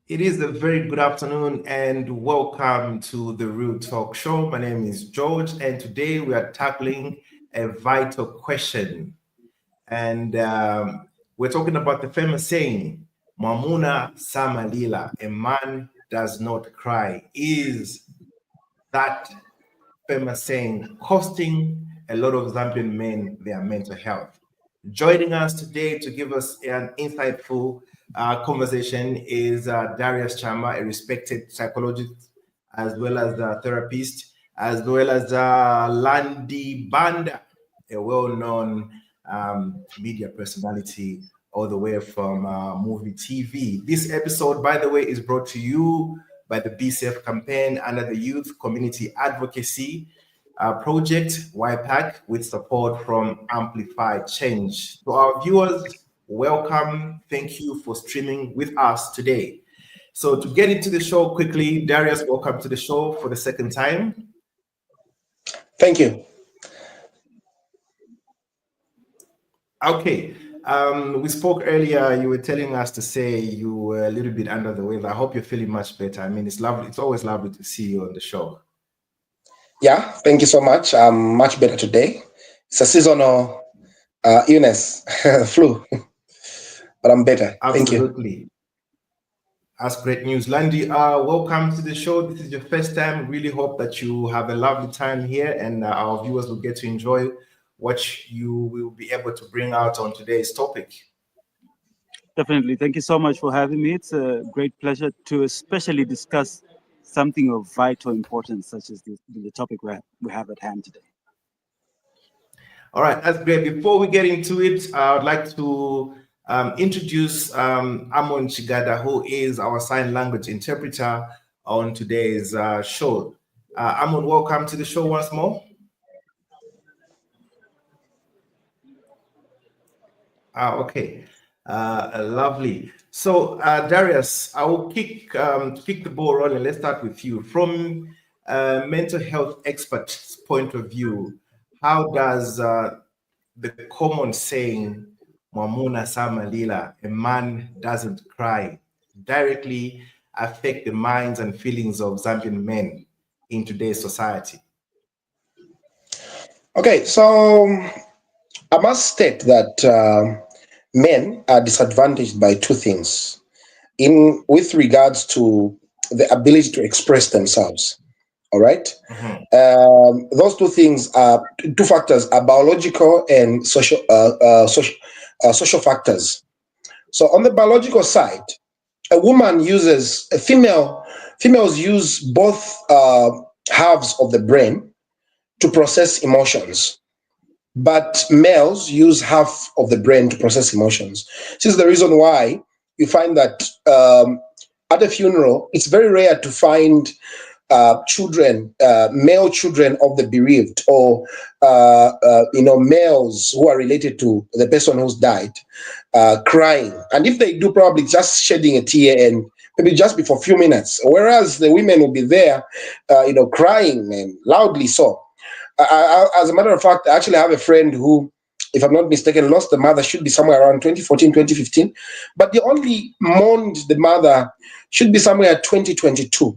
It is a very good afternoon and welcome to the Real Talk Show. My name is George, and today we are tackling a vital question. And we're talking about the famous saying, Mwamuna sama Lila, a man does not cry. Is that famous saying costing a lot of Zambian men their mental health? Joining us today to give us an insightful conversation is Darius Chama, a respected psychologist as well as a therapist, as well as Landi Banda, a well-known media personality all the way from movie TV. This episode, by the way, is brought to you by the BCF campaign under the Youth Community Advocacy project YPAC with support from Amplify Change. To our viewers, welcome. Thank you for streaming with us today. So to get into the show quickly, Darius, welcome to the show for the second time. Thank you. Okay. We spoke earlier. You were telling us to say you were a little bit under the weather. I hope you're feeling much better. I mean, it's lovely. It's always lovely to see you on the show. Yeah, thank you so much. I'm much better today. It's a seasonal illness, flu, but I'm better. Thank you. Absolutely. That's great news. Landy, welcome to the show. This is your first time. Really hope that you have a lovely time here and our viewers will get to enjoy what you will be able to bring out on today's topic. Definitely. Thank you so much for having me. It's a great pleasure to especially discuss something of vital importance, such as the topic we have at hand today. All right, that's great. Before we get into it, I would like to introduce Amon Chigada, who is our sign language interpreter on today's show. Amon, welcome to the show once more. Okay, lovely. So, Darius, I will kick the ball rolling. Let's start with you. From a mental health expert's point of view, how does the common saying, Mwamuna sama Lila, a man doesn't cry, directly affect the minds and feelings of Zambian men in today's society? Okay, so I must state that men are disadvantaged by two things with regards to the ability to express themselves. All right. Mm-hmm. Those two things are two factors: are biological and social factors. So on the biological side, a woman uses females use both halves of the brain to process emotions, but males use half of the brain to process emotions. This is the reason why you find that at a funeral, it's very rare to find male children of the bereaved, or males who are related to the person who's died, crying. And if they do, probably just shedding a tear and maybe just for a few minutes. Whereas the women will be there, crying and loudly so. As a matter of fact, I actually have a friend who, if I'm not mistaken, lost the mother, should be somewhere around 2014, 2015. But they only mourned the mother, should be somewhere at 2022.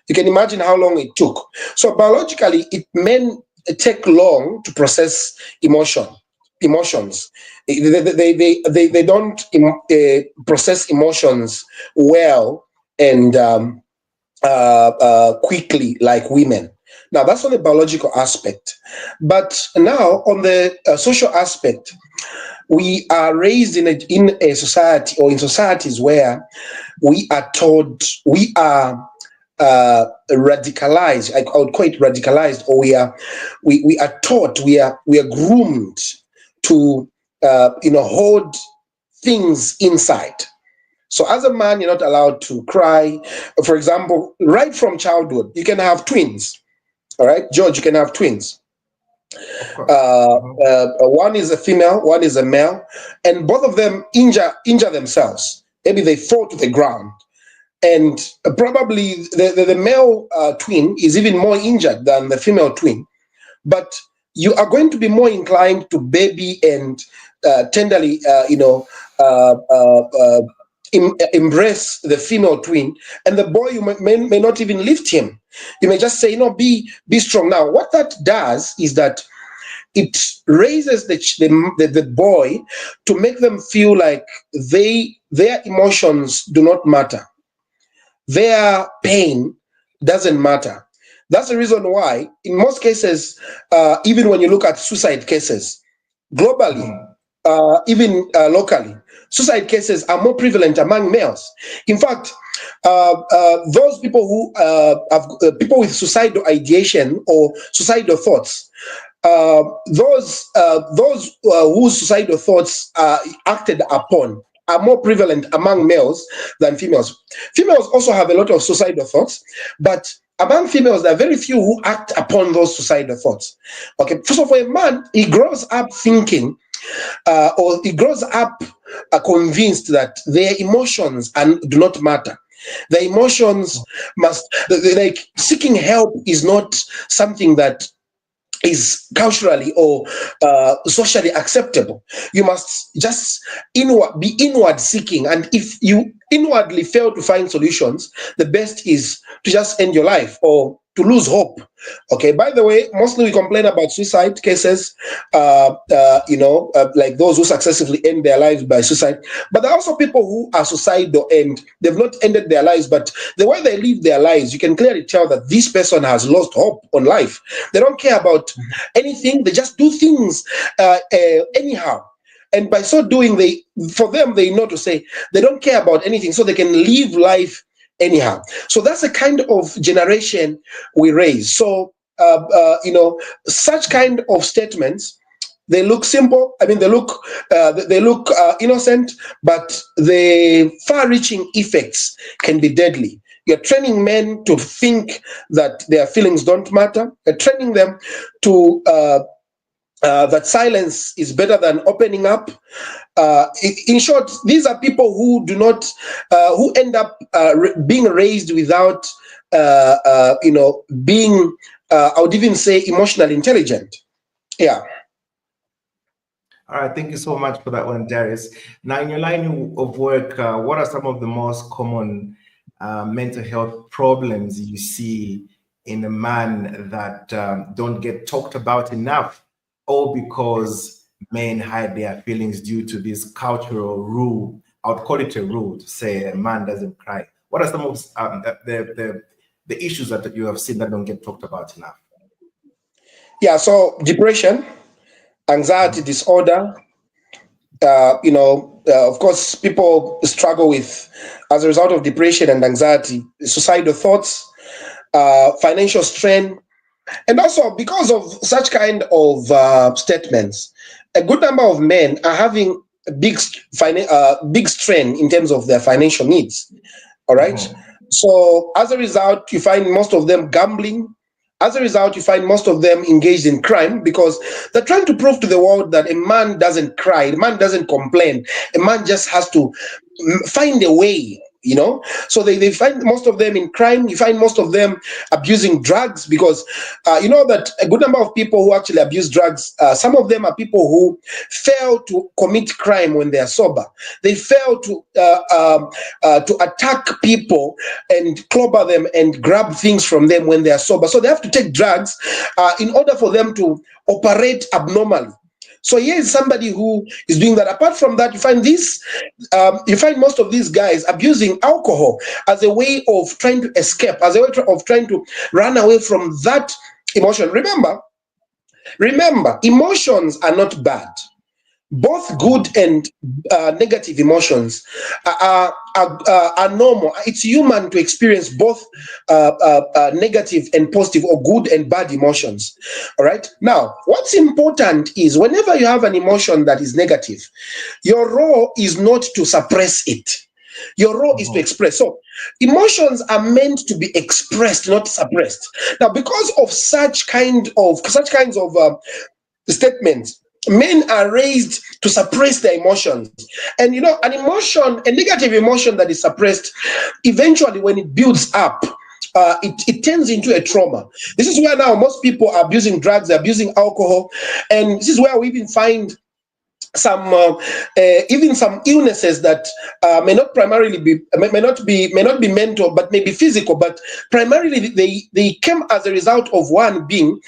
You can imagine how long it took. So biologically, men take long to process emotions. They don't process emotions well and quickly like women. Now, that's on the biological aspect. But now, on the social aspect, we are raised in a society, or in societies where we are taught, we are radicalized. I would call it radicalized, or we are taught, we are groomed to hold things inside. So as a man, you're not allowed to cry. For example, right from childhood, you can have twins. All right, George, you can have twins. One is a female, one is a male, and both of them injure themselves. Maybe they fall to the ground. And probably the male twin is even more injured than the female twin. But you are going to be more inclined to baby and tenderly, embrace the female twin, and the boy, you may not even lift him. You may just say, be strong. Now, what that does is that it raises the boy to make them feel like their emotions do not matter. Their pain doesn't matter. That's the reason why, in most cases, even when you look at suicide cases, globally, even locally, suicide cases are more prevalent among males. In fact, those people who have people with suicidal ideation or suicidal thoughts, those whose suicidal thoughts are acted upon are more prevalent among males than females. Females also have a lot of suicidal thoughts, but among females, there are very few who act upon those suicidal thoughts. Okay, so for a man, he grows up thinking, or he grows up convinced that their emotions do not matter. The emotions like seeking help is not something that is culturally or socially acceptable. You must just be inward seeking, and if you inwardly fail to find solutions, the best is to just end your life or to lose hope. Okay, by the way, mostly we complain about suicide cases, like those who successfully end their lives by suicide, but there are also people who are suicidal and they've not ended their lives, but the way they live their lives, you can clearly tell that this person has lost hope on life. They don't care about anything, they just do things anyhow. And by so doing, they know to say they don't care about anything, so they can live life anyhow. So that's the kind of generation we raise. So such kind of statements, they look simple. I mean, they look innocent, but the far-reaching effects can be deadly. You're training men to think that their feelings don't matter. You're training them to that silence is better than opening up. In short, these are people who do not, who end up being raised without, being, I would even say, emotionally intelligent. Yeah. All right, thank you so much for that one, Darius. Now, in your line of work, what are some of the most common mental health problems you see in a man that don't get talked about enough, all because men hide their feelings due to this cultural rule? I would call it a rule to say a man doesn't cry. What are some of the issues that you have seen that don't get talked about enough? Yeah, so depression, anxiety disorder, of course, people struggle with, as a result of depression and anxiety, suicidal thoughts, financial strain, and also because of such kind of statements, a good number of men are having a big strain in terms of their financial needs. All right. So as a result, you find most of them gambling. As a result, you find most of them engaged in crime because they're trying to prove to the world that a man doesn't cry, a man doesn't complain, a man just has to find a way. So they find most of them in crime. You find most of them abusing drugs because you know that a good number of people who actually abuse drugs, some of them are people who fail to commit crime when they are sober. They fail to attack people and clobber them and grab things from them when they are sober. So they have to take drugs in order for them to operate abnormally. So here is somebody who is doing that. Apart from that, you find most of these guys abusing alcohol as a way of trying to escape, as a way of trying to run away from that emotion. Remember, emotions are not bad. Both good and negative emotions are normal. It's human to experience both negative and positive, or good and bad emotions. All right. Now, what's important is whenever you have an emotion that is negative, your role is not to suppress it. Your role is to express. So emotions are meant to be expressed, not suppressed. Now, because of such kinds of statements, men are raised to suppress their emotions. And an emotion, a negative emotion that is suppressed, eventually when it builds up, it turns into a trauma. This is where now most people are abusing drugs, they're abusing alcohol, and this is where we even find some even some illnesses that may not primarily be may not be mental, but may be physical, but primarily they came as a result of one being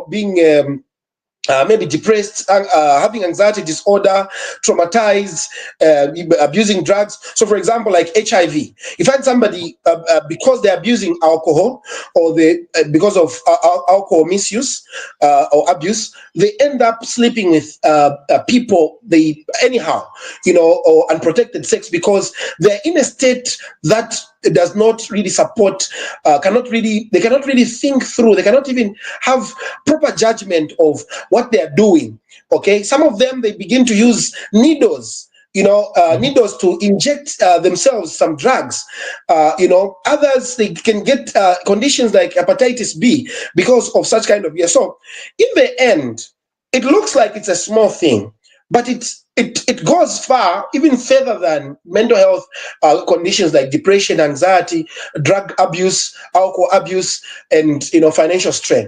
being maybe depressed, having anxiety disorder, traumatized, abusing drugs. So, for example, like HIV, you find somebody because they're abusing alcohol, or they because of alcohol misuse or abuse, they end up sleeping with people they anyhow, or unprotected sex, because they're in a state that does not really support, they cannot really think through, they cannot even have proper judgment of what they're doing. Okay, some of them, they begin to use needles, needles to inject themselves some drugs. Others, they can get conditions like hepatitis B because of such kind of so in the end, it looks like it's a small thing, but it goes far, even further than mental health conditions like depression, anxiety, drug abuse, alcohol abuse, and financial strain.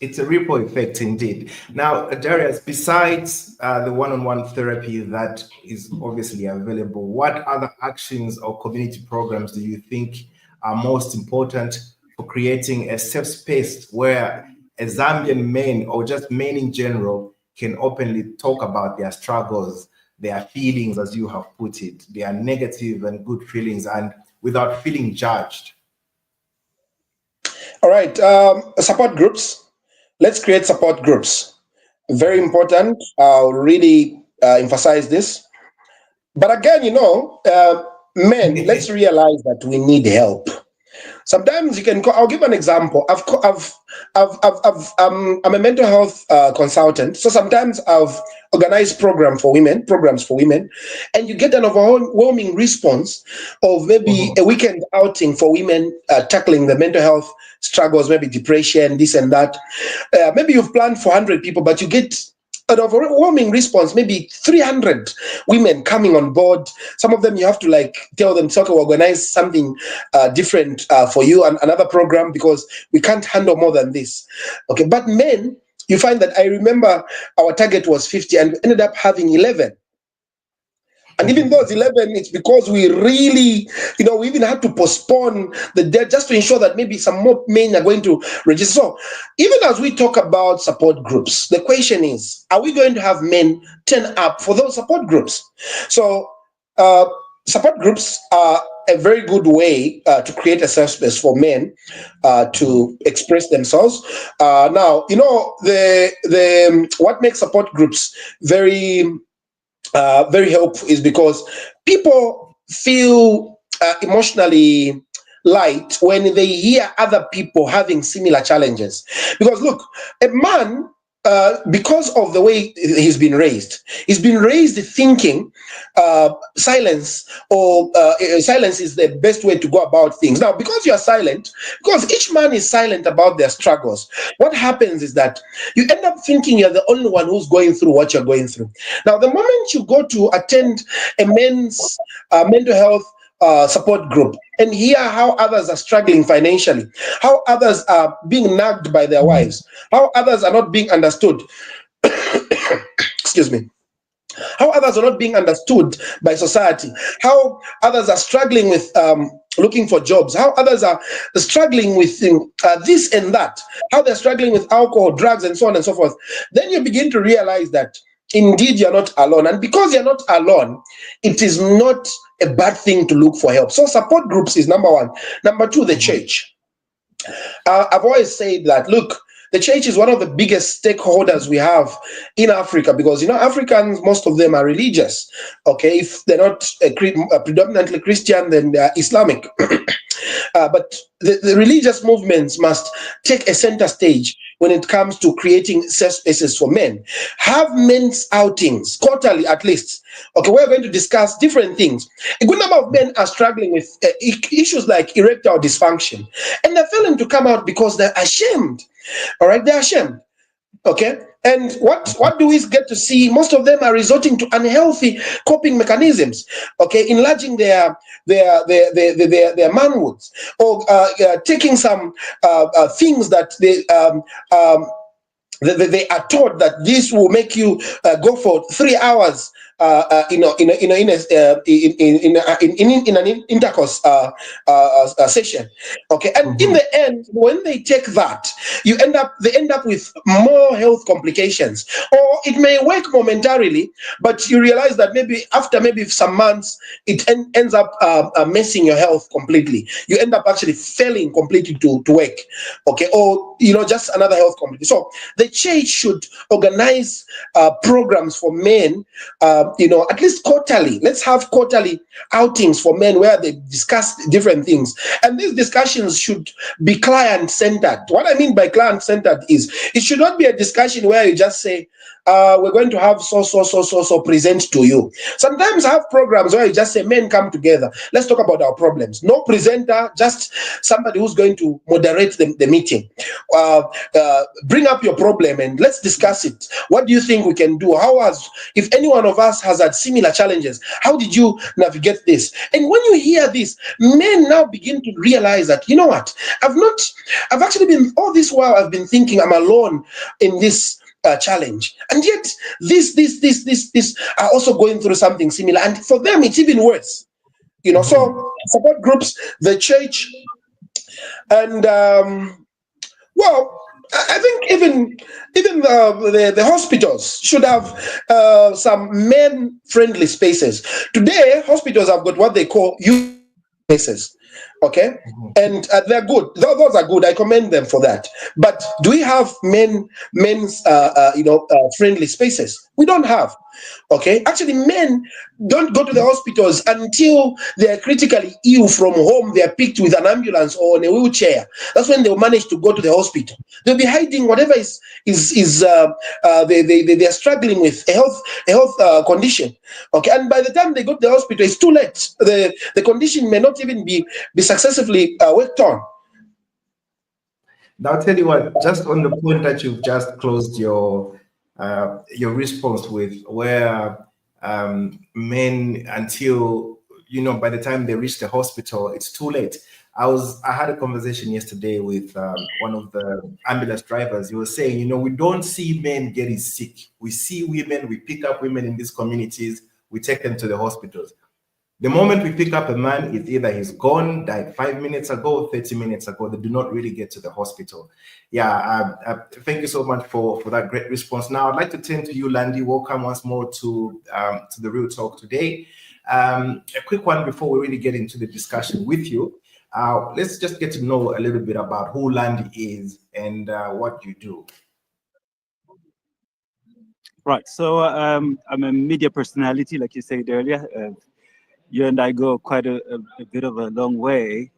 It's a ripple effect indeed. Now, Darius, besides the one-on-one therapy that is obviously available, what other actions or community programs do you think are most important for creating a safe space where a Zambian man, or just men in general, can openly talk about their struggles, their feelings, as you have put it, their negative and good feelings, and without feeling judged? All right, support groups. Let's create support groups. Very important. I'll really emphasize this. But again, men, let's realize that we need help. Sometimes you can call, I'll give an example. I'm a mental health consultant. So sometimes I've organized programs for women, and you get an overwhelming response of maybe a weekend outing for women tackling the mental health struggles, maybe depression, this and that. Maybe you've planned for 100 people, but you get an overwhelming response, maybe 300 women coming on board. Some of them you have to tell them, okay, we'll organize something different for you, and another program, because we can't handle more than this. Okay, but men, you find that, I remember our target was 50 and we ended up having 11. And even those 11, it's because we really, we even had to postpone the date just to ensure that maybe some more men are going to register. So even as we talk about support groups, the question is, are we going to have men turn up for those support groups? So support groups are a very good way to create a safe space for men to express themselves. Now, the what makes support groups very helpful is because people feel emotionally light when they hear other people having similar challenges. Because look, a man, because of the way he's been raised thinking silence is the best way to go about things. Now, because you are silent, because each man is silent about their struggles, what happens is that you end up thinking you're the only one who's going through what you're going through. Now, the moment you go to attend a men's mental health support group and hear how others are struggling financially, how others are being nagged by their wives, how others are not being understood, excuse me, how others are not being understood by society, how others are struggling with looking for jobs, how others are struggling with this and that, how they're struggling with alcohol, drugs, and so on and so forth, then you begin to realize that indeed you're not alone. And because you're not alone, it is not a bad thing to look for help. So support groups is number one. Number two, the church. I've always said that, look, the church is one of the biggest stakeholders we have in Africa, because Africans, most of them are religious. Okay, if they're not predominantly Christian, then they're Islamic. But the religious movements must take a center stage when it comes to creating safe spaces for men. Have men's outings, quarterly at least. Okay, we're going to discuss different things. A good number of men are struggling with issues like erectile dysfunction, and they're failing to come out because they're ashamed. All right, they're ashamed. Okay, and what do we get to see? Most of them are resorting to unhealthy coping mechanisms. Okay, enlarging their manhoods, or taking some things that they they are taught that this will make you go for 3 hours, in an intercourse session. Okay, and in the end, when they take that, they end up with more health complications, or it may work momentarily, but you realize that maybe after maybe some months, it ends up messing your health completely. You end up actually failing completely to work. Okay, or just another health complication. So the church should organize programs for men, at least quarterly. Let's have quarterly outings for men where they discuss different things. And these discussions should be client-centered. What I mean by client-centered is it should not be a discussion where you just say, we're going to have so present to you. Sometimes I have programs where you just say, men, come together. Let's talk about our problems. No presenter, just somebody who's going to moderate the meeting. Bring up your problem and let's discuss it. What do you think we can do? If any one of us has had similar challenges, how did you navigate this? And when you hear this, men now begin to realize that, you know what, I've actually been, all this while I've been thinking I'm alone in this challenge, and yet this are also going through something similar, and for them it's even worse. So support groups, the church, and well, I think even the hospitals should have some men-friendly spaces. Today, hospitals have got what they call youth spaces. Okay, and they're good. Those are good. I commend them for that. But do we have men's friendly spaces? We don't have. Okay, actually, men don't go to the hospitals until they are critically ill from home. They are picked with an ambulance or in a wheelchair. That's when they'll manage to go to the hospital. They'll be hiding whatever they are struggling with, a health condition. Okay, and by the time they go to the hospital, it's too late. The condition may not even be successfully worked on. Now, I'll tell you what, just on the point that you've just closed your response with, where men, until by the time they reach the hospital, it's too late. I had a conversation yesterday with one of the ambulance drivers. He was saying, we don't see men getting sick. We see women, we pick up women in these communities, we take them to the hospitals. The moment we pick up a man, it's either he's gone, died 5 minutes ago, 30 minutes ago. They do not really get to the hospital. Yeah, thank you so much for that great response. Now, I'd like to turn to you, Landy. Welcome once more to the Real Talk today. A quick one before we really get into the discussion with you. Let's just get to know a little bit about who Landy is and what you do. Right. So I'm a media personality, like you said earlier. You and I go quite a bit of a long way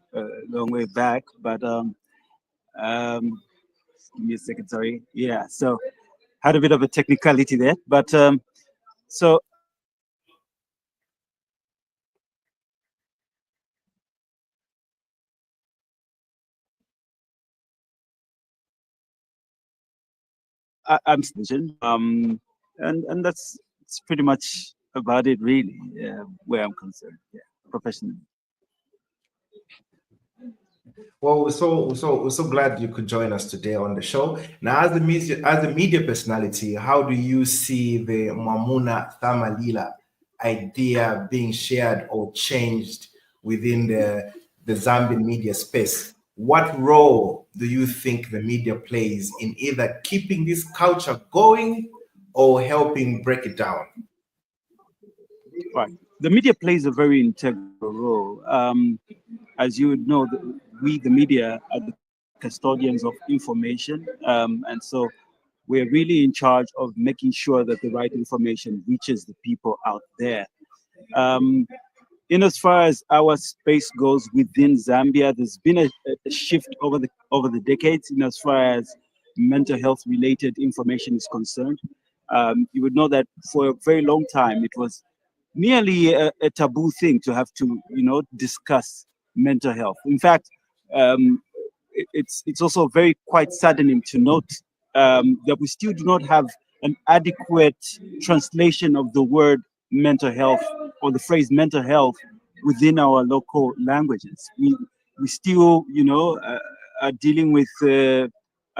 back, but give me a second, sorry. Yeah, so had a bit of a technicality there, but so I'm and that's pretty much about it, really, where I'm concerned. Yeah, professionally. Well, we're so glad you could join us today on the show. Now, as a media personality, how do you see the Mwamuna Lila idea being shared or changed within the Zambian media space? What role do you think the media plays in either keeping this culture going or helping break it down? Right. The media plays a very integral role. As you would know, we, the media, are the custodians of information. And so we're really in charge of making sure that the right information reaches the people out there. In as far as our space goes within Zambia, there's been a shift over the decades in as far as mental health related information is concerned. You would know that for a very long time, it was nearly a taboo thing to have to, discuss mental health. In fact, it's also very quite saddening to note that we still do not have an adequate translation of the word mental health or the phrase mental health within our local languages. We still, are dealing with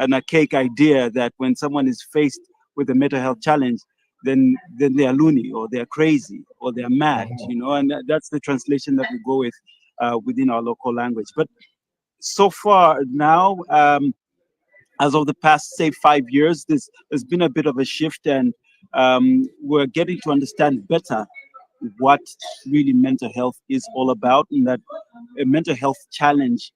an archaic idea that when someone is faced with a mental health challenge, then they are loony or they are crazy or they are mad, Mhm. you know, and that's the translation that we go with within our local language. But so far now, as of the past, say, 5 years, there's been a bit of a shift, and we're getting to understand better what really mental health is all about, and that a mental health challenge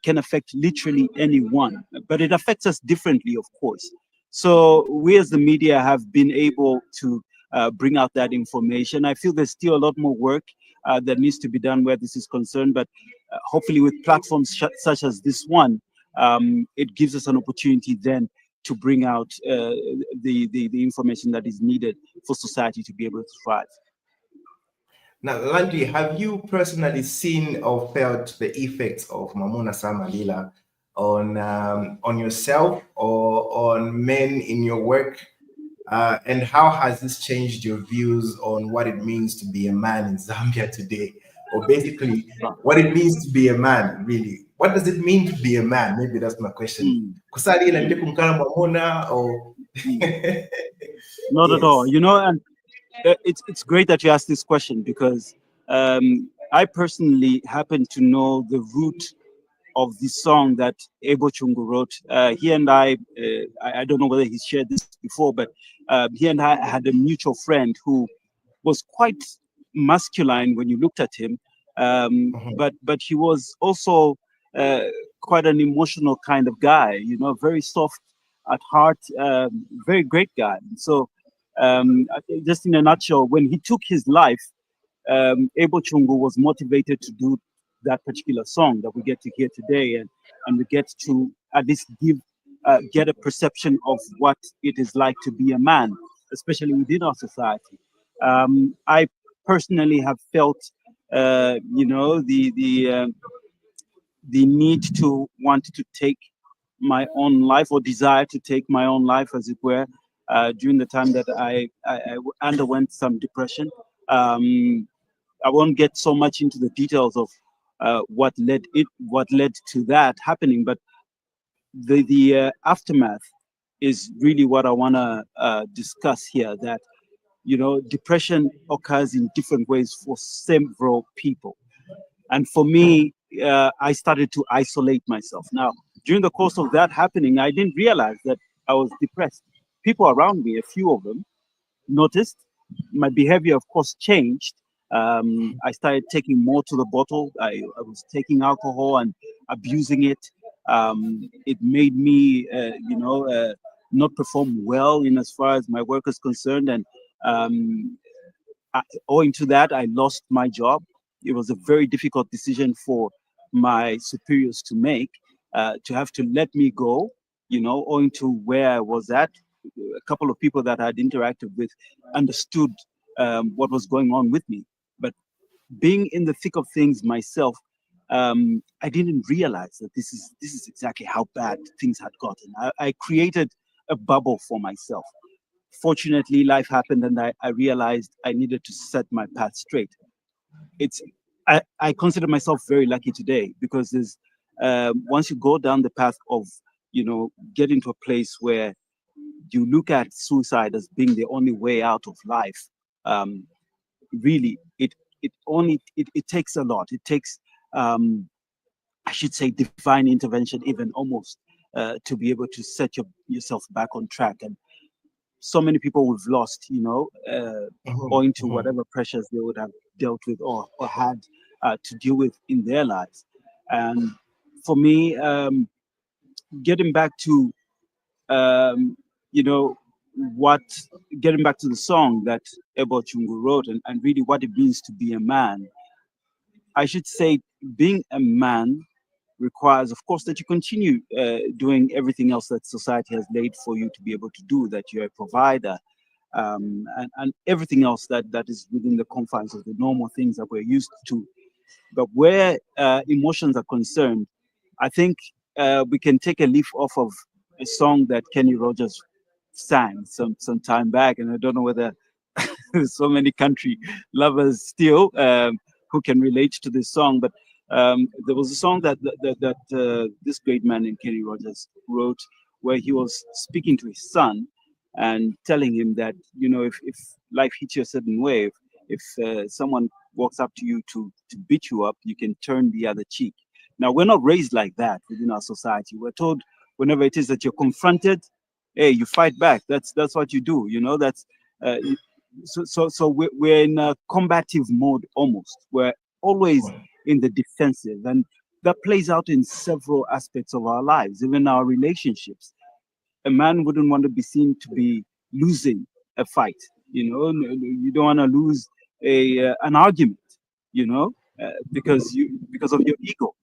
can affect literally anyone, but it affects us differently, of course. So we as the media have been able to bring out that information. I feel there's still a lot more work that needs to be done where this is concerned, but hopefully with platforms such as this one, it gives us an opportunity then to bring out the information that is needed for society to be able to thrive. Now, Landry, have you personally seen or felt the effects of Mwamuna Sama Lila on yourself or on men in your work? And how has this changed your views on what it means to be a man in Zambia today? Or basically, what it means to be a man, really? What does it mean to be a man? Maybe that's my question. Mm, Kusali na mm, kumkana Mwamuna or mm. Not at all. yes. You know, and it's great that you asked this question because I personally happen to know the root of the song that Ebo Chungu wrote. He and I don't know whether he's shared this before, but he and I had a mutual friend who was quite masculine when you looked at him, Mhm. but he was also uh, quite an emotional kind of guy. You know, very soft at heart, very great guy. So, I think just in a nutshell, when he took his life, Abel Chungu was motivated to do that particular song that we get to hear today, and we get to at least get a perception of what it is like to be a man, especially within our society. I personally have felt, you know, the need to want to take my own life or desire to take my own life, as it were, during the time that I underwent some depression. Um, I won't get so much into the details of what led to that happening, but the aftermath is really what I want to discuss here. That, you know, depression occurs in different ways for several people, and for me, I started to isolate myself. Now, during the course of that happening, I didn't realize that I was depressed. People around me, a few of them, noticed. My behavior, of course, changed. I started taking more to the bottle. I was taking alcohol and abusing it. It made me, not perform well in as far as my work is concerned. And um, owing to that, I lost my job. It was a very difficult decision for my superiors to make, to have to let me go, you know, owing to where I was at. A couple of people that I'd interacted with understood what was going on with me. But being in the thick of things myself, I didn't realize that this is exactly how bad things had gotten. I created a bubble for myself. Fortunately, life happened, and I realized I needed to set my path straight. It's I consider myself very lucky today because there's once you go down the path of, you know, getting to a place where you look at suicide as being the only way out of life, um, really it takes a lot. It takes, I should say, divine intervention, even almost, to be able to set yourself back on track. And so many people we've lost, you know, Mhm. owing to Mhm. whatever pressures they would have dealt with or had to deal with in their lives. And for me, getting back to, um, you know, what, getting back to the song that Ebo Chungu wrote, and really what it means to be a man, I should say being a man requires, of course, that you continue doing everything else that society has laid for you to be able to do, that you're a provider, and everything else that is within the confines of the normal things that we're used to. But where emotions are concerned, I think we can take a leaf off of a song that Kenny Rogers sang some time back, and I don't know whether there's so many country lovers still who can relate to this song. But there was a song that this great man in Kenny Rogers wrote, where he was speaking to his son and telling him that, if life hits you a certain way, if someone walks up to you to beat you up, you can turn the other cheek. Now, we're not raised like that within our society. We're told whenever it is that you're confronted, hey, you fight back. That's what you do. That's uh, so we're in a combative mode almost. We're always in the defensive, and that plays out in several aspects of our lives, even our relationships. A man wouldn't want to be seen to be losing a fight. You don't want to lose an argument. Because of your ego.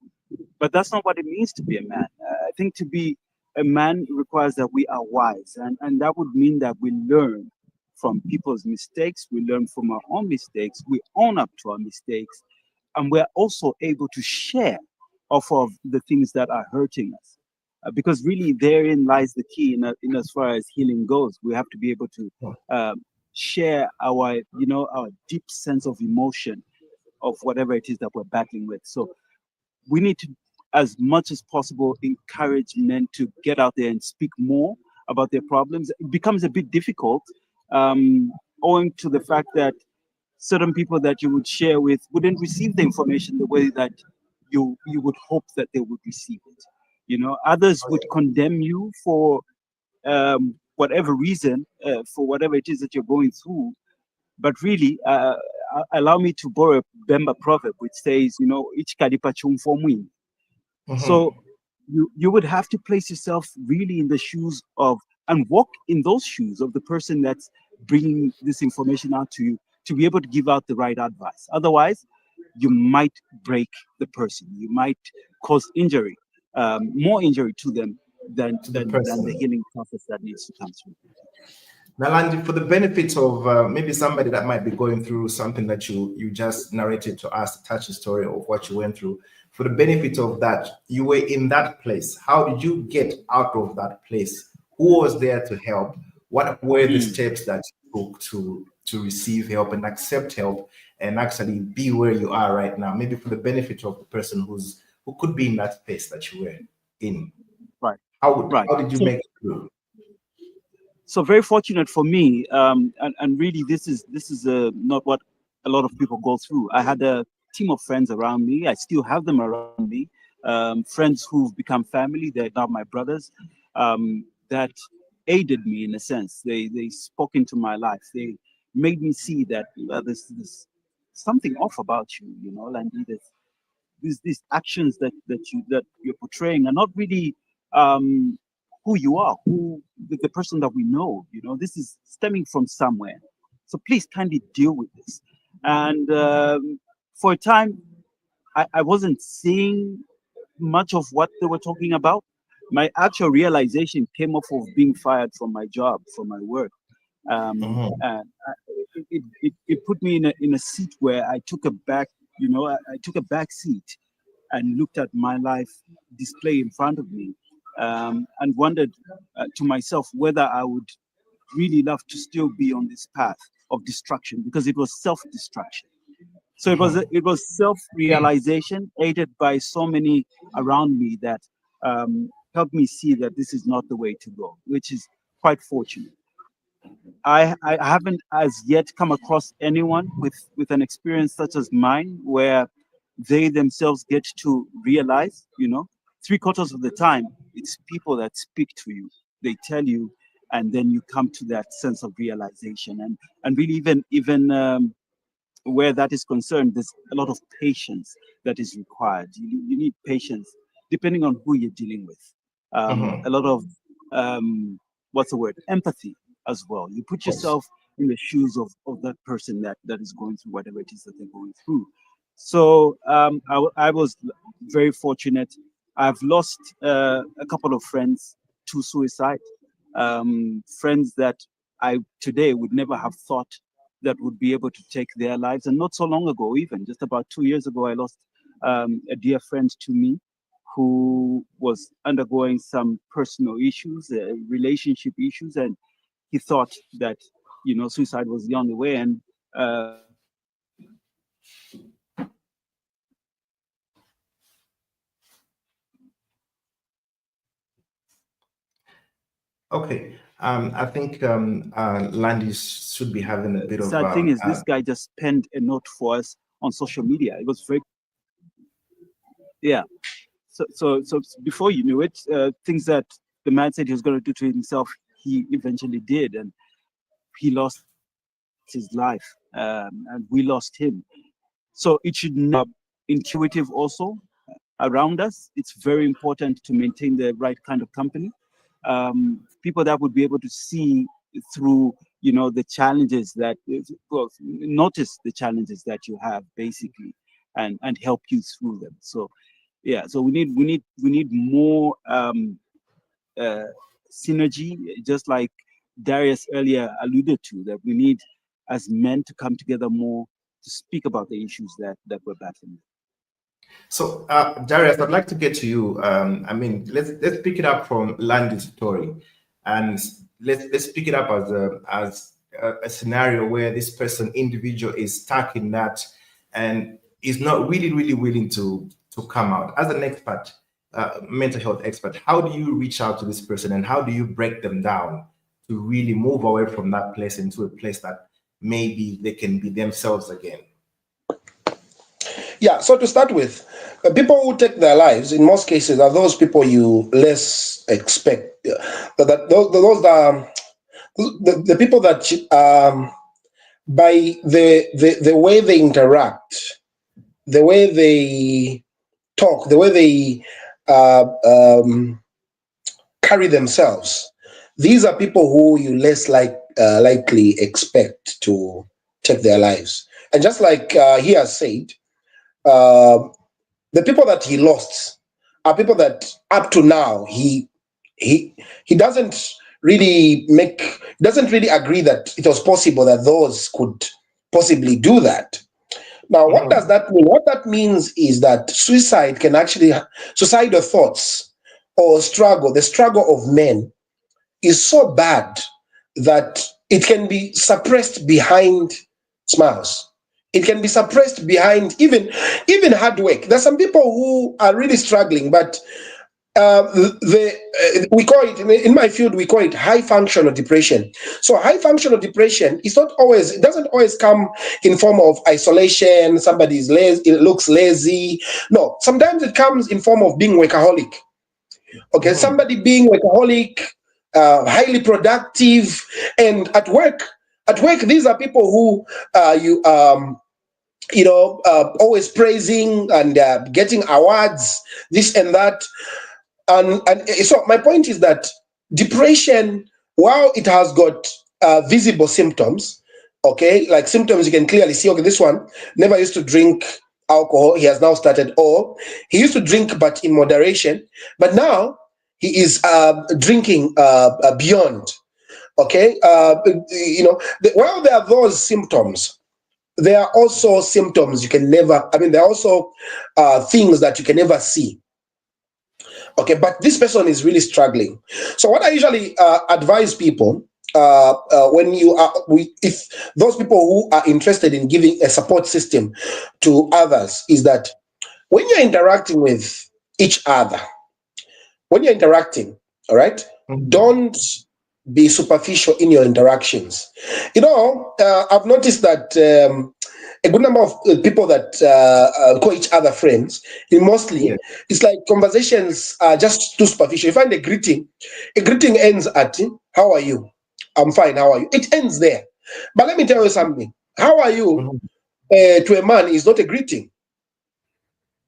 But that's not what it means to be a man. I think to be a man requires that we are wise, and that would mean that we learn from people's mistakes, we learn from our own mistakes, we own up to our mistakes, and we're also able to share off of the things that are hurting us. Because really, therein lies the key in as far as healing goes. We have to be able to share our deep sense of emotion of whatever it is that we're battling with. So we need to, as much as possible, encourage men to get out there and speak more about their problems. It becomes a bit difficult, owing to the fact that certain people that you would share with wouldn't receive the information the way that you would hope that they would receive it. Others would condemn you for whatever reason, for whatever it is that you're going through. But really, allow me to borrow a Bemba proverb which says, "Ich kadipa chumfomwin." So you would have to place yourself really in the shoes of, and walk in those shoes of the person that's bringing this information out to you, to be able to give out the right advice. Otherwise, you might break the person. You might cause injury, more injury to them than the healing process that needs to come through. Nalandi, for the benefit of maybe somebody that might be going through something that you just narrated to us, to touch the story of what you went through, for the benefit of that, you were in that place. How did you get out of that place? Who was there to help? What were the steps that you took to receive help and accept help and actually be where you are right now? Maybe for the benefit of the person who could be in that space that you were in. Right. How did you make it through? So very fortunate for me, and really this is not what a lot of people go through. I had a team of friends around me. I still have them around me, friends who've become family. They're now my brothers, that aided me in a sense. They spoke into my life. They made me see that there's something off about you, Landy. These actions that you're portraying are not really who you are, who the person that we know. This is stemming from somewhere. So please kindly deal with this. And for a time, I wasn't seeing much of what they were talking about. My actual realization came off of being fired from my job, from my work. And it put me in a seat where I took a back, I took a back seat and looked at my life display in front of me, and wondered to myself whether I would really love to still be on this path of destruction, because it was self-destruction. So it was self-realization aided by so many around me that helped me see that this is not the way to go, which is quite fortunate. I haven't as yet come across anyone with an experience such as mine, where they themselves get to realize, 3/4 of the time, it's people that speak to you. They tell you, and then you come to that sense of realization. And really, even where that is concerned, there's a lot of patience that is required. You need patience, depending on who you're dealing with. A lot of what's the word? Empathy as well. You put yourself in the shoes of that person that is going through whatever it is that they're going through. So I was very fortunate. I've lost a couple of friends to suicide, friends that I today would never have thought that would be able to take their lives. And not so long ago, even just about 2 years ago, I lost a dear friend to me who was undergoing some personal issues, relationship issues, and he thought that suicide was the only way. And Okay. I think Landis should be having a bit of Sad thing is, this guy just penned a note for us on social media. It was very, yeah. So before you knew it, things that the man said he was going to do to himself, he eventually did, and he lost his life, and we lost him. So it should not intuitive also around us. It's very important to maintain the right kind of company. People that would be able to see through, the challenges that, well, notice the challenges that you have basically, and help you through them. So yeah, so we need more synergy, just like Darius earlier alluded to, that we need as men to come together more to speak about the issues that we're battling. So, Darius, I'd like to get to you. I mean, let's pick it up from Landis' story, and let's pick it up as a scenario where this individual is stuck in that, and is not really willing to come out. As an expert, mental health expert, how do you reach out to this person, and how do you break them down to really move away from that place into a place that maybe they can be themselves again? Yeah, so to start with, people who take their lives in most cases are those people you less expect. Those are the people that by the way they interact, the way they talk, the way they carry themselves, these are people who you less likely expect to take their lives. And just like he has said, the people that he lost are people that up to now he doesn't really agree that it was possible that those could possibly do that. Now, what does that mean? What that means is that suicidal thoughts or the struggle of men is so bad that it can be suppressed behind smiles. It can be suppressed behind even hard work. There's some people who are really struggling, but we call it in my field, we call it high functional depression. So high functional depression is not always, it doesn't always come in form of isolation. Somebody is lazy, it looks lazy. No, sometimes it comes in form of being workaholic. Okay, somebody being workaholic, highly productive, and at work, these are people who always praising and getting awards, this and that. And so my point is that depression, while it has got visible symptoms, okay, like symptoms you can clearly see, okay, this one never used to drink alcohol, he has now started, or he used to drink but in moderation, but now he is drinking beyond, okay. While there are those symptoms, there are also symptoms you can never, there are also things that you can never see. Okay, but this person is really struggling. So what I usually advise people if those people who are interested in giving a support system to others is that when you're interacting with each other, all right, don't be superficial in your interactions. I've noticed that a good number of people that call each other friends, mostly, it's like conversations are just too superficial. You find a greeting ends at, how are you? I'm fine, how are you? It ends there. But let me tell you something. How are you to a man is not a greeting.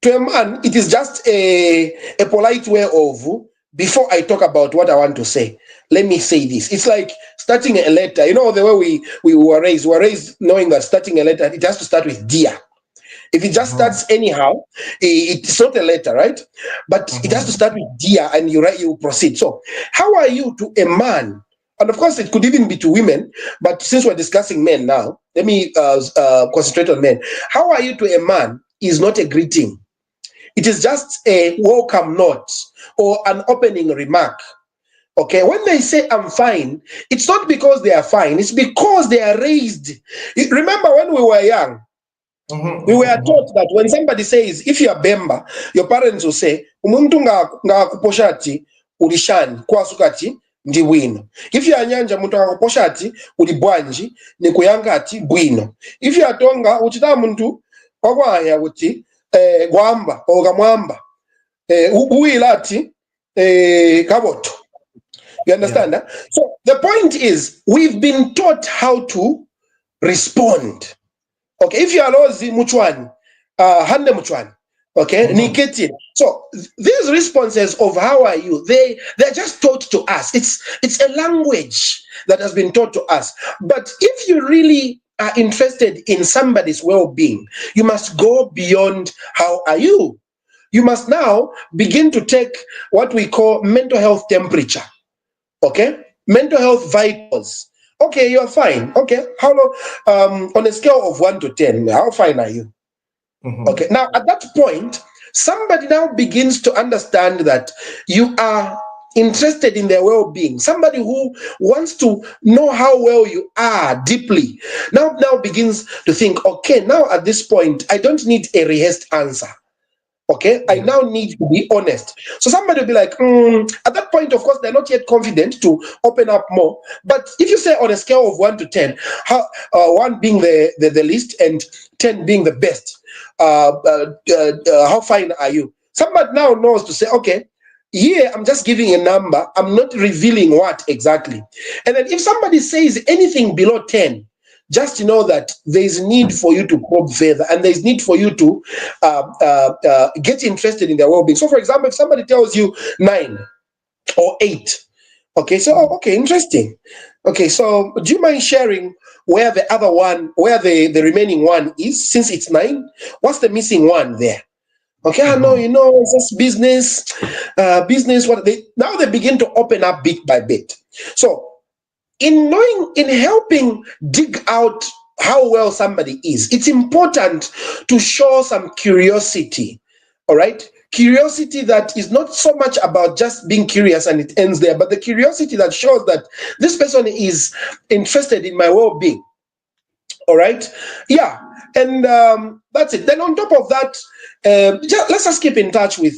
To a man, it is just a polite way of, before I talk about what I want to say, let me say this. It's like starting a letter. You know, the way we were raised. We were raised knowing that starting a letter, it has to start with dear. If it just starts anyhow, it's not a letter, right? But it has to start with dear, and you proceed. So, how are you to a man? And of course, it could even be to women. But since we're discussing men now, let me concentrate on men. How are you to a man is not a greeting. It is just a welcome note or an opening remark. Okay, when they say I'm fine, it's not because they are fine, it's because they are raised. Remember when we were young, we were taught that when somebody says, if you are Bemba, your parents will say, umuntu nga kuposhati ulishani, kwasukati, ndi bwino. If you anyanja muntu akaposha ati uli bwanji ni kuyanga ati bwino. If you atonga uchita muntu wakwaya kuti gwamba oga mwamba uwila ati kaboto. You understand? Yeah. So the point is, we've been taught how to respond. Okay, if you are lozi muchwani, hande muchwani. Okay, Niketi. So these responses of how are you, they're just taught to us. It's a language that has been taught to us. But if you really are interested in somebody's well-being, you must go beyond how are you. You must now begin to take what we call mental health temperature. Okay, mental health vitals. Okay, you're fine. Okay, how long? On a scale of 1 to 10, how fine are you? Okay, now at that point, somebody now begins to understand that you are interested in their well-being. Somebody who wants to know how well you are deeply now begins to think, okay, now at this point, I don't need a rehearsed answer. Okay, I now need to be honest. So somebody will be like, at that point, of course, they're not yet confident to open up more. But if you say on a scale of 1 to 10, how 1 being the least and 10 being the best, how fine are you? Somebody now knows to say, okay, here I'm just giving a number. I'm not revealing what exactly. And then if somebody says anything below 10, just know that there is need for you to probe further, and there is need for you to get interested in their well-being. So, for example, if somebody tells you 9 or 8, okay, so okay, interesting. Okay, so do you mind sharing where the other one, where the remaining one is, since it's 9? What's the missing one there? Okay, I know, it's just business. Now they begin to open up bit by bit. So, in helping dig out how well somebody is, it's important to show some curiosity. All right, curiosity that is not so much about just being curious and it ends there, but the curiosity that shows that this person is interested in my well-being. All right, yeah, and that's it. Then on top of that, let's just keep in touch with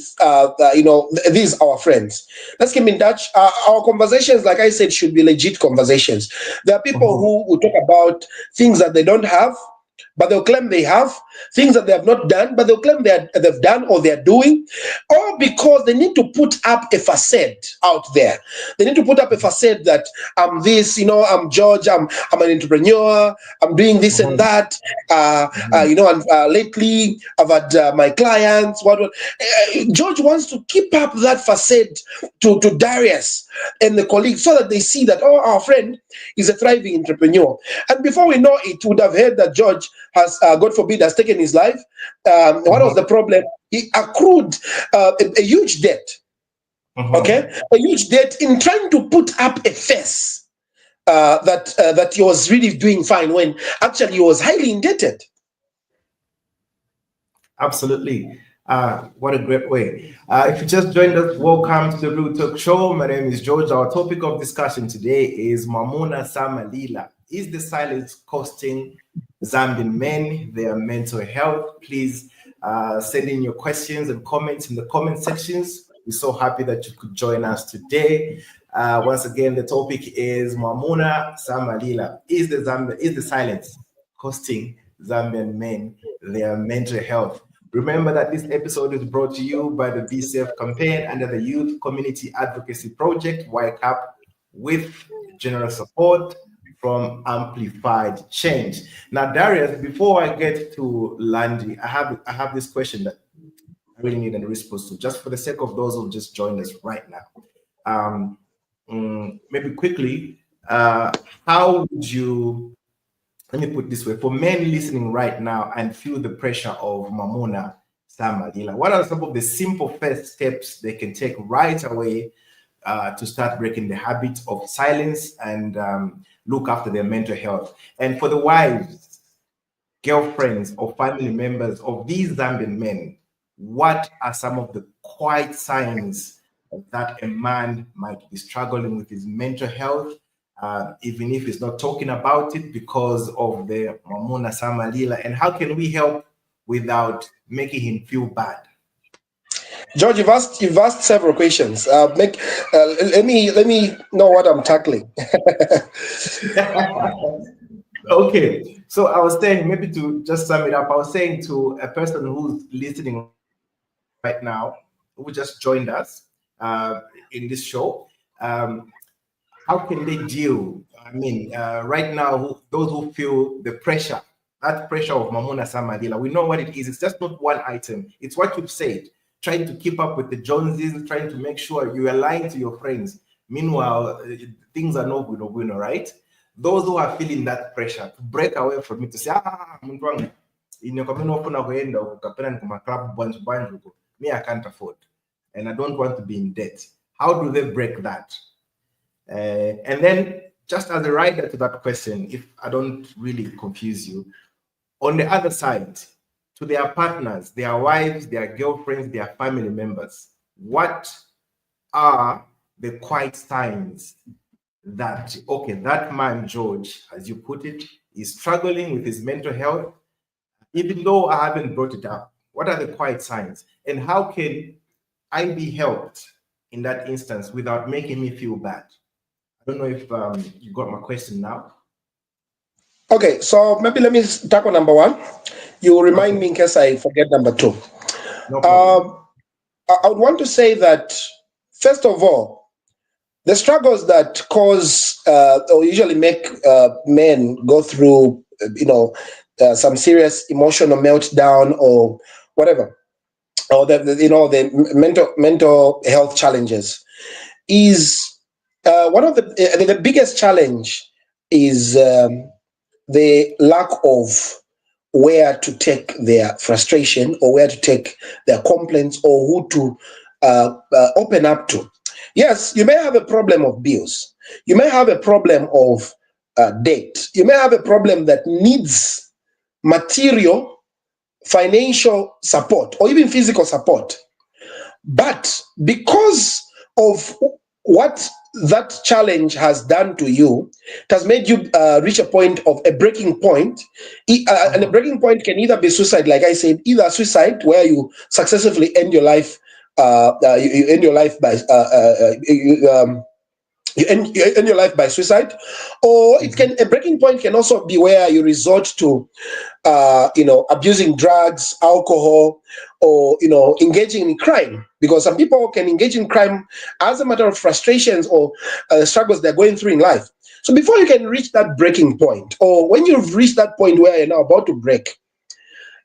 these our friends. Let's keep in touch. Our conversations, like I said, should be legit conversations. There are people who will talk about things that they don't have, but they'll claim they have, things that they have not done, but they'll claim they've done or they're doing, all because they need to put up a facade out there. They need to put up a facade that I'm this, I'm George, I'm an entrepreneur, I'm doing this and that, and lately I've had my clients, George wants to keep up that facade to Darius and the colleagues so that they see that, oh, our friend is a thriving entrepreneur. And before we know it, would have heard that George has, God forbid, has taken his life. What was the problem? He accrued a huge debt. Okay, a huge debt in trying to put up a face that he was really doing fine when actually he was highly indebted. Absolutely. What a great way. If you just joined us, welcome to the Real Talk Show. My name is George. Our topic of discussion today is Mwamuna sama Lila. Is the silence costing Zambian men their mental health? Please send in your questions and comments in the comment sections. We're so happy that you could join us today. Once again, the topic is Mwamuna sama Lila. Is the silence costing Zambian men their mental health? Remember that this episode is brought to you by the Be Safe campaign under the Youth Community Advocacy Project, YCAP, with generous support from Amplified Change. Now, Darius, before I get to Landy, I have this question that I really need a response to, just for the sake of those who just joined us right now. Maybe quickly, how would you, let me put it this way, for men listening right now and feel the pressure of Mwamuna sama Lila, what are some of the simple first steps they can take right away to start breaking the habit of silence and look after their mental health? And for the wives, girlfriends, or family members of these Zambian men, what are some of the quiet signs that a man might be struggling with his mental health, even if he's not talking about it because of the Mwamuna sama Lila? And how can we help without making him feel bad? George, you've asked several questions. Let me know what I'm tackling. Okay, so I was saying, maybe to just sum it up, I was saying to a person who's listening right now, who just joined us in this show, how can they deal? I mean, right now, those who feel the pressure, that pressure of Mwamuna sama Lila, we know what it is. It's just not one item. It's what you've said. Trying to keep up with the Joneses, trying to make sure you align to your friends. Meanwhile, things are not good, right? Those who are feeling that pressure to break away from it, to say, muntu wangu, inakwambia ufuna kuenda ukapenda kuma club bantu huko. Me, I can't afford, and I don't want to be in debt. How do they break that? And then, just as a rider to that question, if I don't really confuse you, on the other side, to their partners, their wives, their girlfriends, their family members, what are the quiet signs that, okay, that man, George, as you put it, is struggling with his mental health, even though I haven't brought it up? What are the quiet signs? And how can I be helped in that instance without making me feel bad? I don't know if you got my question now. Okay, so maybe let me tackle number one. You remind me in case I forget number two. No problem. I would want to say that, first of all, the struggles that cause or usually make men go through, some serious emotional meltdown or whatever, or the mental health challenges, is one of the biggest challenge is the lack of where to take their frustration or where to take their complaints or who to open up to. Yes, you may have a problem of bills. You may have a problem of debt. You may have a problem that needs material, financial support, or even physical support. But because of what that challenge has done to you, it has made you reach a point of a breaking point. And a breaking point can either be suicide, like I said, either suicide, where you successfully end your life, you end your life by you end your life by suicide, or a breaking point can also be where you resort to abusing drugs, alcohol, or engaging in crime, because some people can engage in crime as a matter of frustrations or struggles they're going through in life. So before you can reach that breaking point, or when you've reached that point where you're now about to break,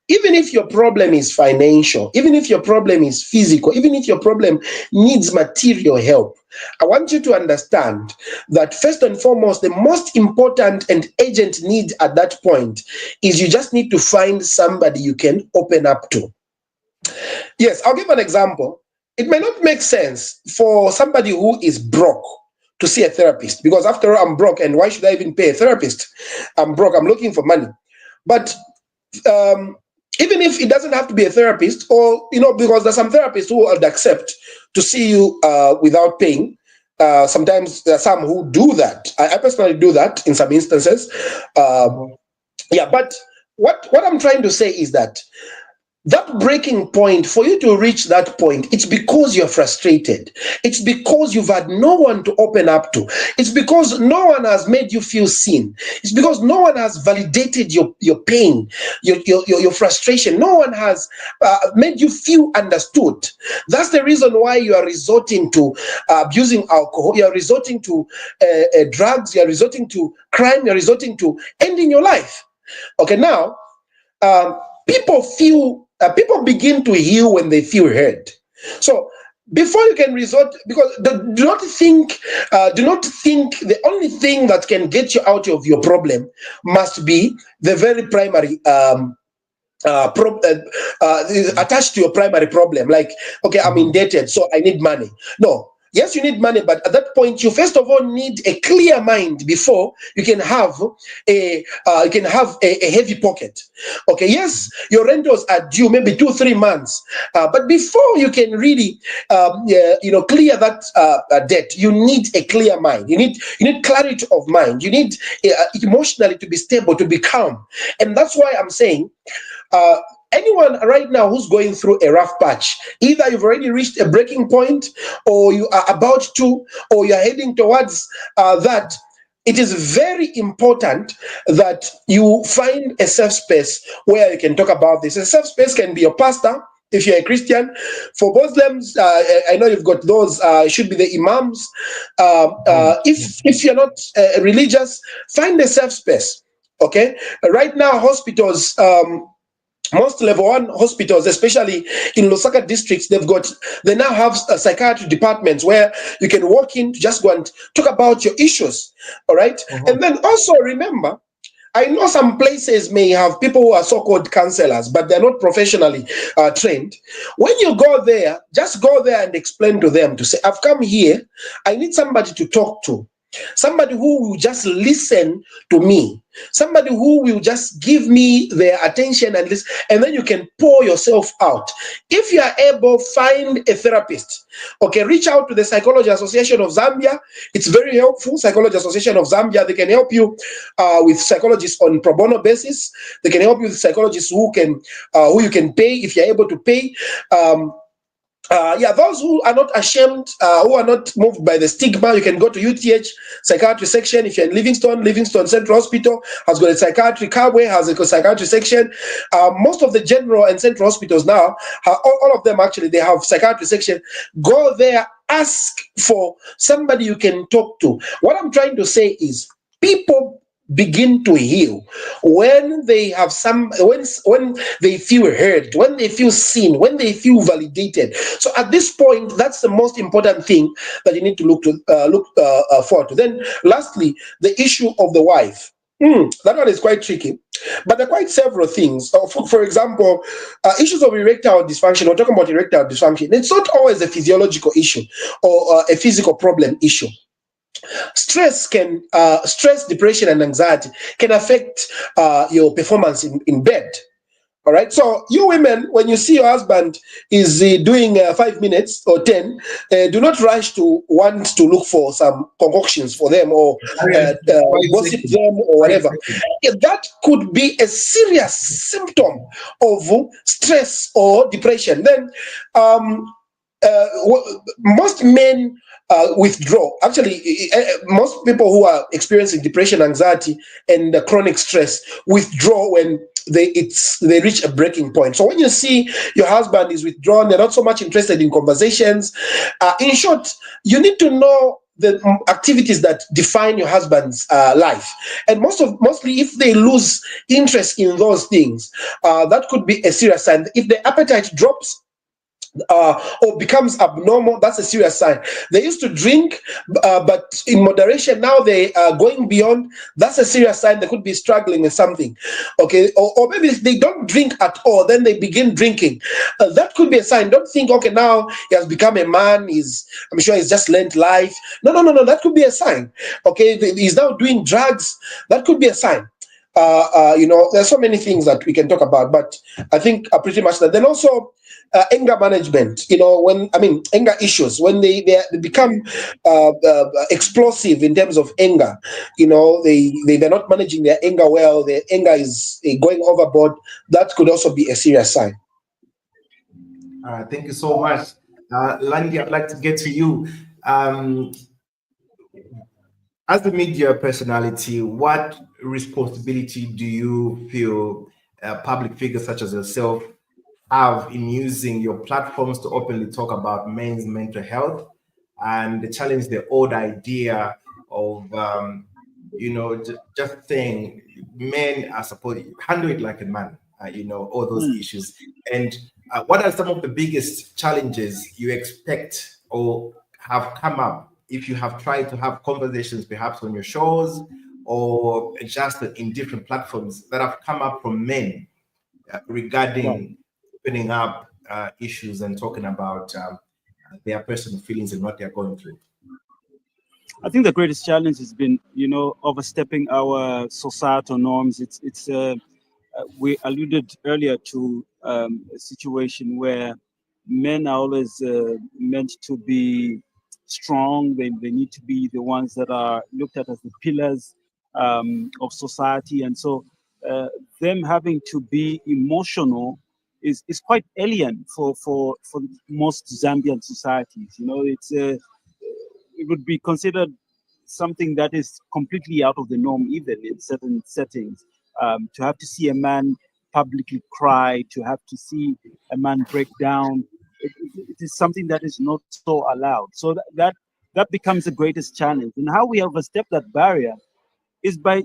even if your problem is financial, even if your problem is physical, even if your problem needs material help, I want you to understand that first and foremost, the most important and urgent need at that point is you just need to find somebody you can open up to. Yes, I'll give an example. It may not make sense for somebody who is broke to see a therapist, because after all, I'm broke, and why should I even pay a therapist? I'm broke, I'm looking for money. But even if it doesn't have to be a therapist, or because there's some therapists who would accept to see you without paying. Sometimes there are some who do that. I personally do that in some instances. But what I'm trying to say is that breaking point, for you to reach that point, it's because you're frustrated. It's because you've had no one to open up to. It's because no one has made you feel seen. It's because no one has validated your pain, your frustration. No one has made you feel understood. That's the reason why you are resorting to abusing alcohol. You are resorting to drugs. You are resorting to crime. You are resorting to ending your life. Okay, now people begin to heal when they feel heard. So before you can resort, because do not think the only thing that can get you out of your problem must be the very primary attached to your primary problem. Like, okay, I'm indebted, so I need money. No. Yes, you need money, but at that point, you first of all need a clear mind before you can have a heavy pocket. Okay, yes, your rentals are due maybe 2-3 months, but before you can really clear that debt, you need a clear mind. You need clarity of mind. You need emotionally to be stable, to be calm, and that's why I'm saying. anyone right now who's going through a rough patch, either you've already reached a breaking point, or you are about to, or you're heading towards that, it is very important that you find a safe space where you can talk about this. A safe space can be your pastor, if you're a Christian. For Muslims, I know you've got those, should be the imams. If you're not religious, find a safe space. Okay, right now hospitals, most level 1 hospitals, especially in Lusaka districts, they now have psychiatry departments where you can walk in to just go and talk about your issues. All right. And then also remember, I know some places may have people who are so-called counselors, but they're not professionally trained. When you go there, just go there and explain to them, to say, I've come here, I need somebody to talk to. Somebody who will just listen to me, somebody who will just give me their attention and listen, and then you can pour yourself out. If you are able, find a therapist. Okay, reach out to the Psychology Association of Zambia. It's very helpful. Psychology Association of Zambia, they can help you with psychologists on pro bono basis. They can help you with psychologists who you can pay if you're able to pay. Those who are not ashamed, who are not moved by the stigma, you can go to UTH psychiatry section. If you're in Livingston Central Hospital has got a psychiatry. Kabwe has a psychiatry section. Most of the general and central hospitals now, all of them actually, they have psychiatry section. Go there, ask for somebody you can talk to. What I'm trying to say is, people begin to heal when they have when they feel heard, when they feel seen, when they feel validated. So at this point, that's the most important thing that you need to look forward to. Then lastly, the issue of the wife. That one is quite tricky, but there are quite several things. For example, issues of erectile dysfunction. We're talking about erectile dysfunction. It's not always a physiological issue or a physical problem issue. Stress, depression, and anxiety can affect your performance in bed. All right. So you women, when you see your husband is doing 5 minutes or 10, do not rush to want to look for some concoctions for them or gossip them or whatever. That could be a serious symptom of stress or depression. Then most men withdraw. Actually, most people who are experiencing depression, anxiety, and chronic stress withdraw when they reach a breaking point. So when you see your husband is withdrawn, they're not so much interested in conversations. In short, you need to know the activities that define your husband's life, and mostly if they lose interest in those things, that could be a serious sign. If the appetite drops or becomes abnormal, that's a serious sign. They used to drink, but in moderation. Now they are going beyond. That's a serious sign. They could be struggling with something. Okay, or maybe they don't drink at all, then they begin drinking. That could be a sign. Don't think, okay, now he has become a man. I'm sure he's just learned life. No. That could be a sign. Okay, he's now doing drugs. That could be a sign. There's so many things that we can talk about, but I think pretty much that. Then also anger management. Anger issues, when they become explosive in terms of anger. They're not managing their anger well. Their anger is going overboard. That could also be a serious sign. Thank you so much, Landy. I'd like to get to you. As a media personality, what responsibility do you feel public figures such as yourself have in using your platforms to openly talk about men's mental health and challenge the old idea of, just saying men are supposed to handle it like a man, all those issues. And what are some of the biggest challenges you expect or have come up if you have tried to have conversations perhaps on your shows or just in different platforms that have come up from men regarding opening up issues and talking about their personal feelings and what they're going through? I think the greatest challenge has been, overstepping our societal norms. We alluded earlier to a situation where men are always meant to be strong. They need to be the ones that are looked at as the pillars of society. And so them having to be emotional is quite alien for most Zambian societies. It would be considered something that is completely out of the norm, even in certain settings. To have to see a man publicly cry, to have to see a man break down, it is something that is not so allowed. So that becomes the greatest challenge. And how we overstep that barrier is by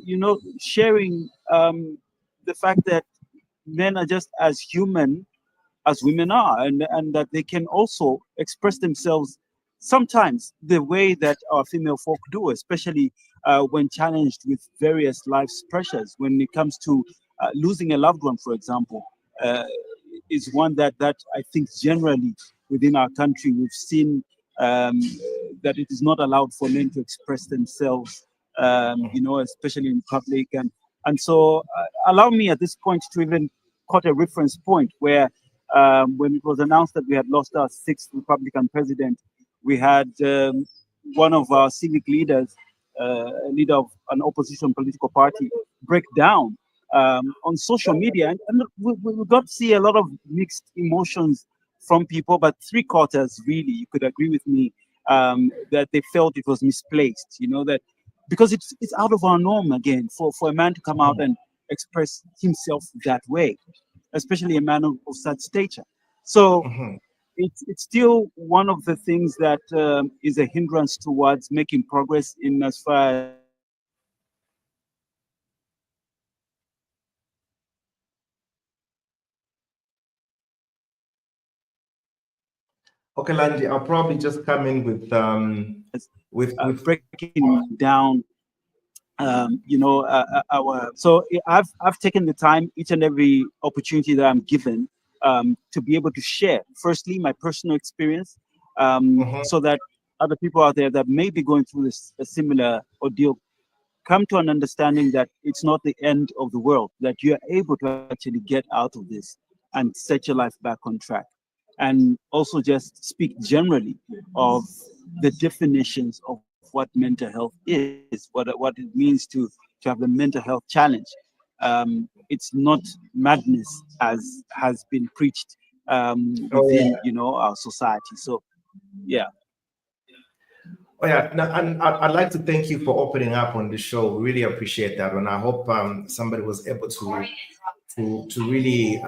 sharing the fact that men are just as human as women are, and that they can also express themselves sometimes the way that our female folk do, especially when challenged with various life's pressures. When it comes to losing a loved one, for example, uh, is one that I think generally within our country we've seen um, that it is not allowed for men to express themselves, especially in public. And so allow me at this point to even quote a reference point where when it was announced that we had lost our sixth Republican president, we had one of our civic leaders, a leader of an opposition political party, break down on social media. And we got to see a lot of mixed emotions from people, but three quarters really, you could agree with me, that they felt it was misplaced, that because it's out of our norm again for a man to come out and express himself that way, especially a man of such stature. So Mhm. it's still one of the things that is a hindrance towards making progress in as far as Okay, Lanji, I'll probably just come in with with breaking down our so I've taken the time each and every opportunity that I'm given to be able to share firstly my personal experience, Mhm. so that other people out there that may be going through this a similar ordeal come to an understanding that it's not the end of the world, that you're able to actually get out of this and set your life back on track. And also just speak generally of the definitions of what mental health is, what it means to have the mental health challenge. It's not madness as has been preached Oh within, yeah. our society. So yeah. Oh yeah, no, and I'd like to thank you for opening up on the show. We really appreciate that, and I hope somebody was able to really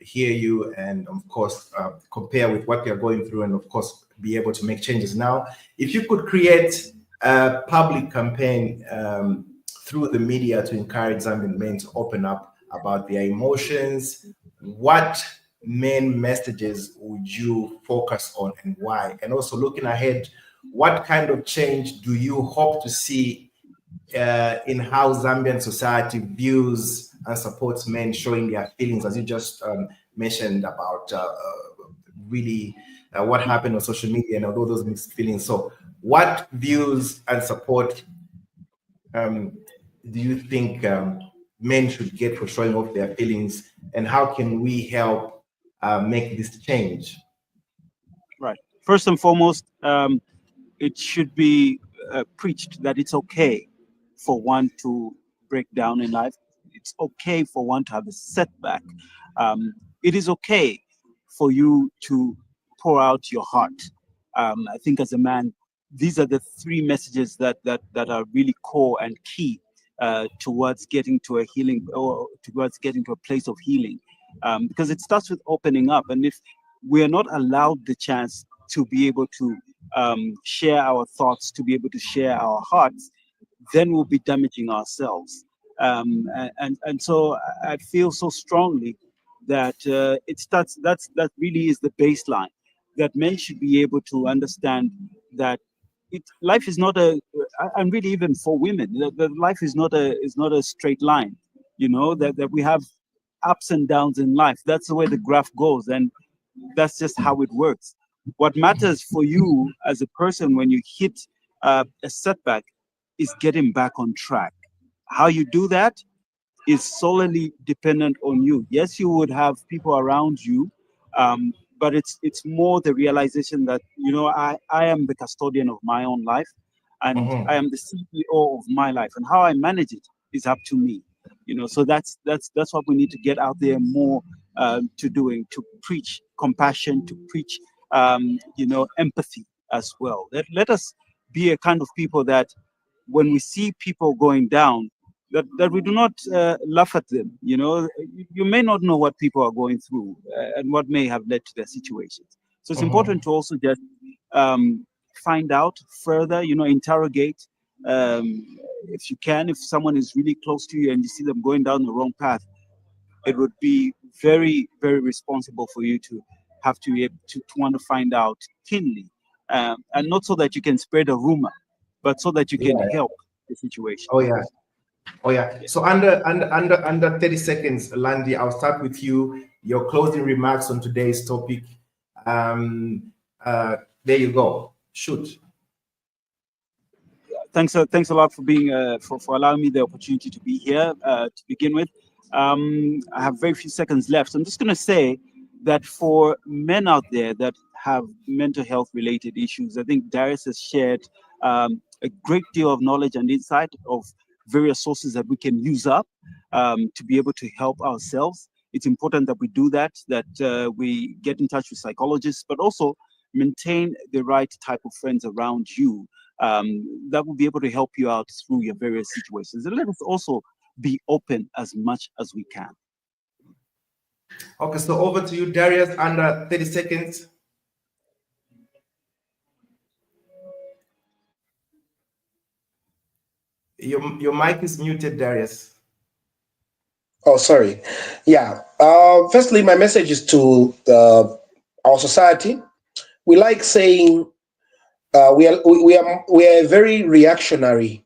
hear you, and of course compare with what you're going through, and of course be able to make changes. Now, if you could create a public campaign through the media to encourage Zambian men to open up about their emotions, what main messages would you focus on and why? And also looking ahead, what kind of change do you hope to see in how Zambian society views and supports men showing their feelings, as you just mentioned about really what happened on social media and all those mixed feelings. So, what views and support do you think men should get for showing off their feelings, and how can we help make this change? Right. First and foremost, it should be preached that it's okay for one to break down in life. It's okay for one to have a setback. It is okay for you to pour out your heart. I think as a man, these are the three messages that are really core and key towards getting to a healing, or towards getting to a place of healing, because it starts with opening up. And if we are not allowed the chance to be able to share our thoughts, to be able to share our hearts, then we'll be damaging ourselves. And so I feel so strongly that it starts. That really is the baseline. That men should be able to understand that life is not and really even for women, that life is not a straight line. That we have ups and downs in life. That's the way the graph goes, and that's just how it works. What matters for you as a person when you hit a setback is getting back on track. How you do that is solely dependent on you. Yes, you would have people around you, but it's more the realization that I am the custodian of my own life, and I Mhm. am the CEO of my life, and how I manage it is up to me. So that's what we need to get out there more to doing, to preach compassion, to preach, empathy as well. Let us be a kind of people that when we see people going down, that we do not laugh at them. You may not know what people are going through and what may have led to their situations. So it's important to also just find out further, interrogate, if you can, if someone is really close to you and you see them going down the wrong path, it would be very, very responsible for you to have to be able to want to find out keenly, and not so that you can spread a rumor, but so that you can help the situation. Oh yeah. So under 30 seconds, Landy, I'll start with you. Your closing remarks on today's topic. There you go. Shoot. Thanks a lot for being for allowing me the opportunity to be here to begin with. I have very few seconds left. I'm just going to say that for men out there that have mental health related issues, I think Darius has shared a great deal of knowledge and insight of various sources that we can use up to be able to help ourselves. It's important that we do that we get in touch with psychologists, but also maintain the right type of friends around you that will be able to help you out through your various situations. And let us also be open as much as we can. Okay, so over to you, Darius, under 30 seconds. Your mic is muted, Darius. Oh, sorry. Yeah. Firstly, my message is to our society. We like saying we are very reactionary.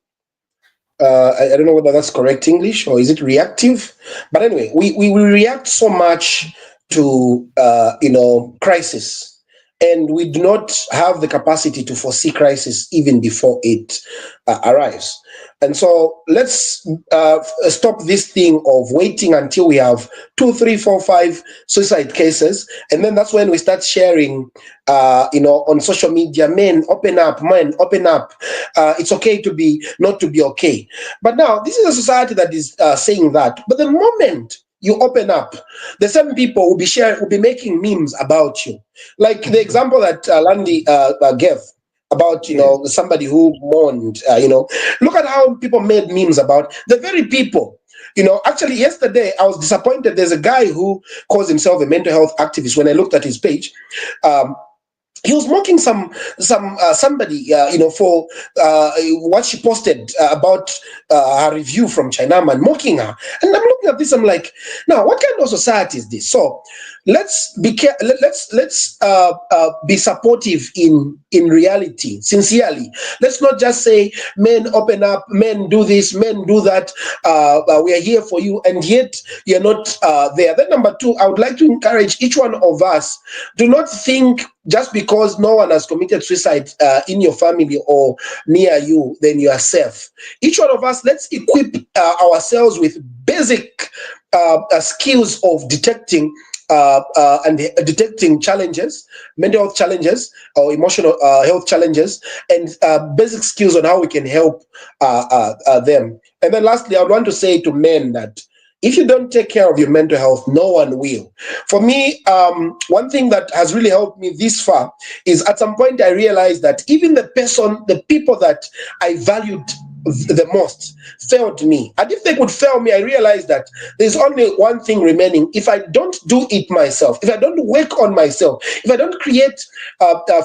I don't know whether that's correct English or is it reactive, but anyway, we react so much to crisis, and we do not have the capacity to foresee crisis even before it arrives. And so let's stop this thing of waiting until we have 2, 3, 4, 5 suicide cases, and then that's when we start sharing, on social media. Men, open up. Men, open up. It's okay to be not to be okay. But now this is a society that is saying that. But the moment you open up, the same people will be making memes about you, like the example that Landy gave about somebody who mourned. Look at how people made memes about the very people. Actually, yesterday I was disappointed. There's a guy who calls himself a mental health activist. When I looked at his page, he was mocking somebody, for what she posted about her review from Chinaman, mocking her. And I'm looking at this, I'm like, now what kind of society is this? So let's be let's be supportive in reality, sincerely. Let's not just say, men open up, men do this, men do that. We are here for you, and yet you're not there. Then number two, I would like to encourage each one of us, do not think just because no one has committed suicide in your family or near you, then you are safe. Each one of us, let's equip ourselves with basic skills of detecting and detecting challenges, mental health challenges or emotional health challenges, and basic skills on how we can help them. And then lastly, I would want to say to men that if you don't take care of your mental health, no one will. For me, one thing that has really helped me this far is at some point I realized that even the people that I valued the most failed me. And if they could fail me, I realized that there's only one thing remaining. If I don't do it myself, if I don't work on myself, if I don't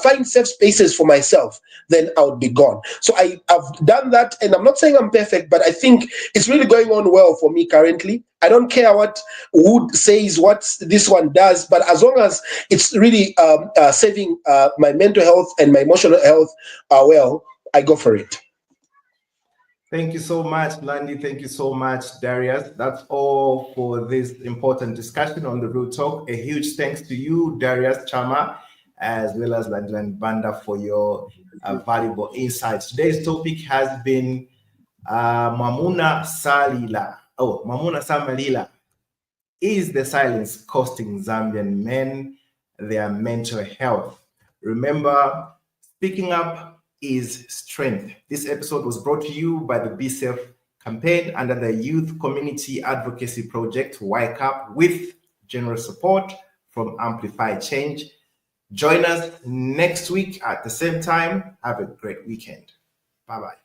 find safe spaces for myself, then I would be gone. So I have done that, and I'm not saying I'm perfect, but I think it's really going on well for me currently. I don't care what Wood says, what this one does, but as long as it's really saving my mental health and my emotional health, I go for it. Thank you so much, Landy. Thank you so much, Darius. That's all for this important discussion on the Real Talk. A huge thanks to you, Darius Chama, as well as Landy Banda, for your valuable insights. Today's topic has been Mwamuna Salila. Oh, Mwamuna Samalila. Is the silence costing Zambian men their mental health? Remember, speaking up is strength. This episode was brought to you by the Be Safe campaign under the Youth Community Advocacy Project, YCAP, with generous support from Amplify Change. Join us next week at the same time. Have a great weekend. Bye-bye.